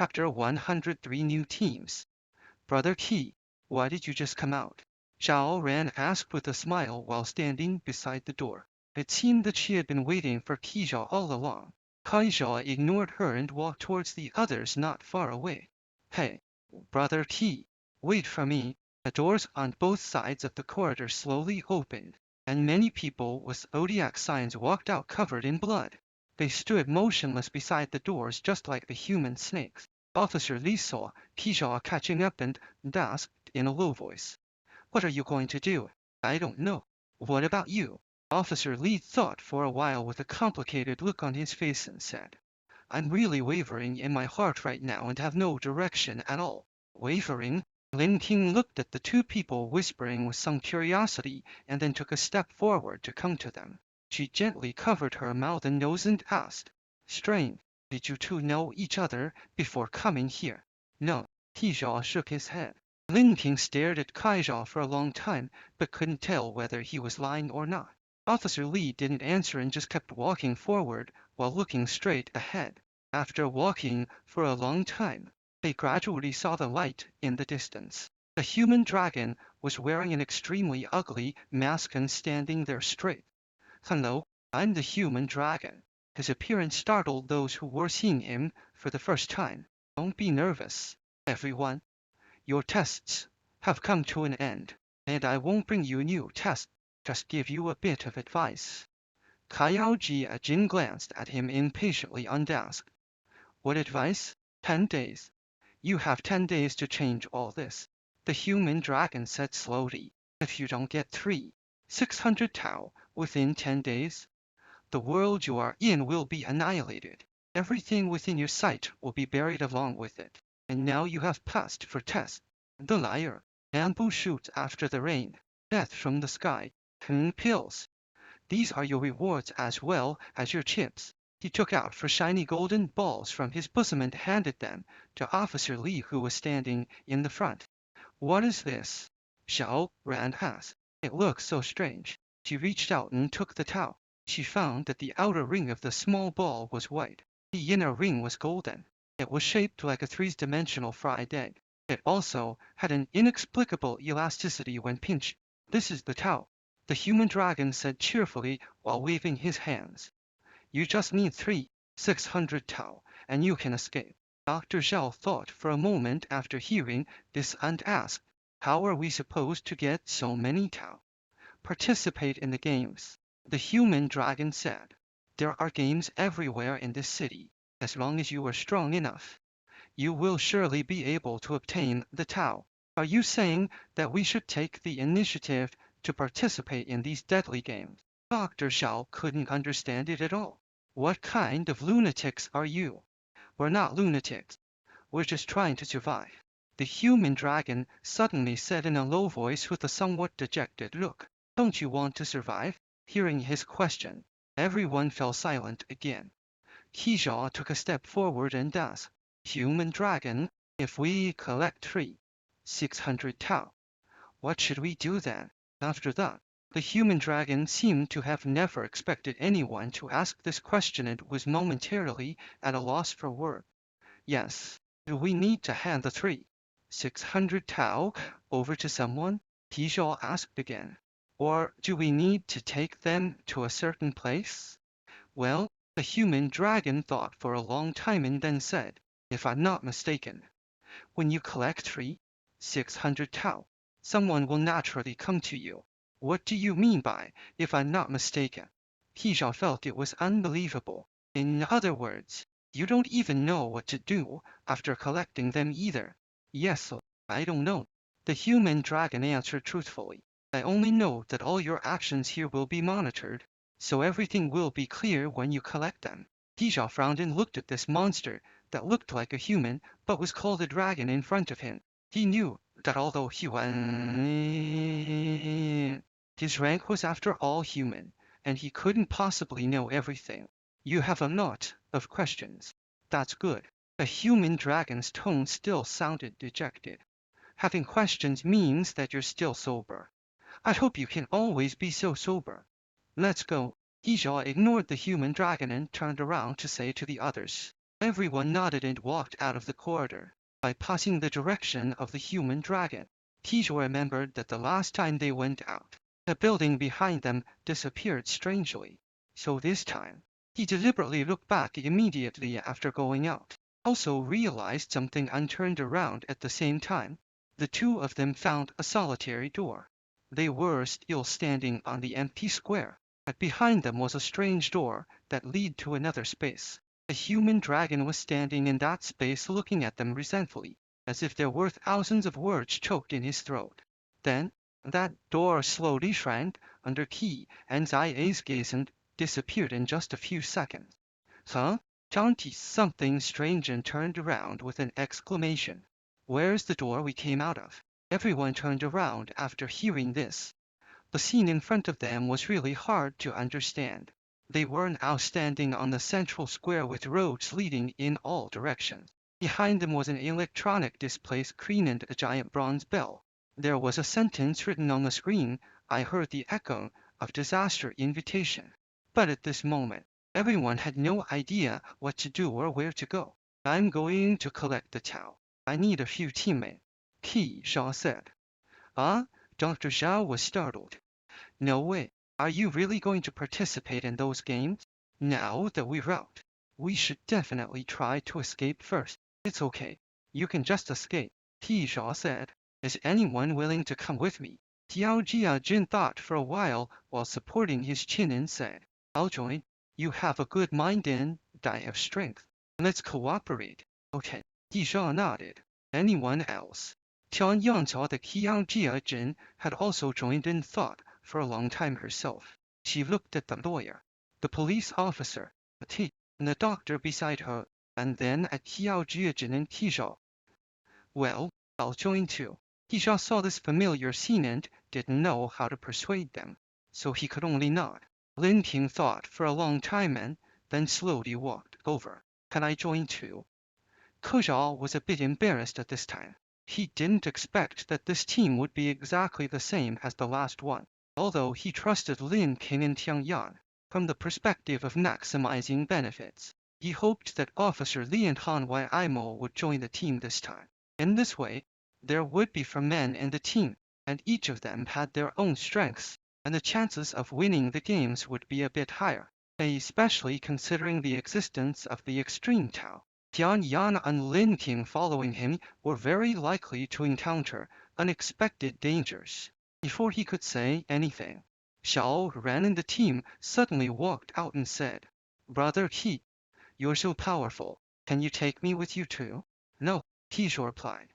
Chapter 103 New Teams. Brother Qi, why did you just come out? Zhao Ran asked with a smile while standing beside the door. It seemed that she had been waiting for Qizhao all along. Kaizhao ignored her and walked towards the others not far away. Hey, Brother Qi, wait for me. The doors on both sides of the corridor slowly opened, and many people with zodiac signs walked out covered in blood. They stood motionless beside the doors just like the human snakes. Officer Li saw Qizhao catching up and asked in a low voice, "What are you going to do?" "I don't know. What about you?" Officer Li thought for a while with a complicated look on his face and said, "I'm really wavering in my heart right now and have no direction at all." Wavering? Lin Ting looked at the two people whispering with some curiosity and then took a step forward to come to them. She gently covered her mouth and nose and asked, "Strange, did you two know each other before coming here?" "No." Qizhao shook his head. Lin Ting stared at Kaizhao for a long time, but couldn't tell whether he was lying or not. Officer Li didn't answer and just kept walking forward while looking straight ahead. After walking for a long time, they gradually saw the light in the distance. The human dragon was wearing an extremely ugly mask and standing there straight. "Hello, I'm the human dragon." His appearance startled those who were seeing him for the first time. "Don't be nervous, everyone. Your tests have come to an end, and I won't bring you new tests, just give you a bit of advice." Kyle Jin glanced at him impatiently and asked, "What advice?" 10 days. You have 10 days to change all this," the human dragon said slowly. "If you don't get 600 Tao within 10 days, the world you are in will be annihilated. Everything within your sight will be buried along with it. And now you have passed for test. The liar. Bamboo shoots after the rain. Death from the sky. Pills. These are your rewards as well as your chips." He took out 4 shiny golden balls from his bosom and handed them to Officer Li, who was standing in the front. "What is this?" Zhao Ran asked. "It looks so strange." She reached out and took the towel. She found that the outer ring of the small ball was white. The inner ring was golden. It was shaped like a three-dimensional fried egg. It also had an inexplicable elasticity when pinched. "This is the towel," the human dragon said cheerfully while waving his hands. "You just need 600 Tao, and you can escape." Dr. Zhao thought for a moment after hearing this and asked, "How are we supposed to get so many Tao?" "Participate in the games," the human dragon said. "There are games everywhere in this city. As long as you are strong enough, you will surely be able to obtain the Tao." "Are you saying that we should take the initiative to participate in these deadly games?" Dr. Zhao couldn't understand it at all. "What kind of lunatics are you?" "We're not lunatics. We're just trying to survive," the human dragon suddenly said in a low voice with a somewhat dejected look. "Don't you want to survive?" Hearing his question, everyone fell silent again. Qizhao took a step forward and asked, "Human dragon, if we collect 600 Tao, what should we do then?" After that, the human dragon seemed to have never expected anyone to ask this question and was momentarily at a loss for words. "Yes. Do we need to hand the 600 Tao over to someone?" Qizhao asked again. "Or do we need to take them to a certain place?" "Well," the human dragon thought for a long time and then said, "if I'm not mistaken, when you collect 600 Tao, someone will naturally come to you." "What do you mean by 'if I'm not mistaken'?" Qizhao felt it was unbelievable. "In other words, you don't even know what to do after collecting them either." "Yes, I don't know," the human dragon answered truthfully. "I only know that all your actions here will be monitored, so everything will be clear when you collect them." Qizhao frowned and looked at this monster that looked like a human but was called a dragon in front of him. He knew that although he was his rank was after all human, and he couldn't possibly know everything. "You have a lot of questions. That's good." The human dragon's tone still sounded dejected. "Having questions means that you're still sober. I hope you can always be so sober. Let's go." Qizhao ignored the human dragon and turned around to say to the others, Everyone nodded and walked out of the corridor. By passing the direction of the human dragon, Tijo remembered that the last time they went out, the building behind them disappeared strangely. So this time, he deliberately looked back immediately after going out. Also realized something and turned around at the same time. The two of them found a solitary door. They were still standing on the empty square, but behind them was a strange door that led to another space. A human dragon was standing in that space looking at them resentfully, as if there were thousands of words choked in his throat. Then, that door slowly shrank under Ki and Zai's gaze and disappeared in just a few seconds. Huh? Chanti something strange and turned around with an exclamation. Where's the door we came out of? Everyone turned around after hearing this. The scene in front of them was really hard to understand. They were now standing on the central square with roads leading in all directions. Behind them was an electronic display screen and a giant bronze bell. There was a sentence written on the screen. I heard the echo of disaster invitation. But at this moment, everyone had no idea what to do or where to go. I'm going to collect the Tao. I need a few teammates, Qi Shaw said. Ah? Dr. Zhao was startled. No way. Are you really going to participate in those games? Now that we're out, we should definitely try to escape first. It's okay. You can just escape, Tisha said. Is anyone willing to come with me? Tiao Jin thought for a while supporting his chin and said, I'll join. You have a good mind and I have strength. Let's cooperate. Okay. Tisha nodded. Anyone else? Tian Yang saw that Tiao Jin had also joined and thought for a long time herself. She looked at the lawyer, the police officer, T, and the doctor beside her, and then at Xiao Jiajin and Tizhao. Well, I'll join too. Tizhao saw this familiar scene and didn't know how to persuade them, so he could only nod. Lin Ping thought for a long time and then slowly walked over. Can I join too? Ke Zhao was a bit embarrassed at this time. He didn't expect that this team would be exactly the same as the last one. Although he trusted Lin Ping and Tiang Yan, from the perspective of maximizing benefits, he hoped that Officer Li and Han Yimo would join the team this time. In this way, there would be 4 men in the team, and each of them had their own strengths, and the chances of winning the games would be a bit higher, especially considering the existence of the Extreme Tao. Tian Yan and Lin Ping following him were very likely to encounter unexpected dangers. Before he could say anything, Xiao Ran and the team suddenly walked out and said, Brother Qi, you're so powerful. Can you take me with you too? No, Qi replied.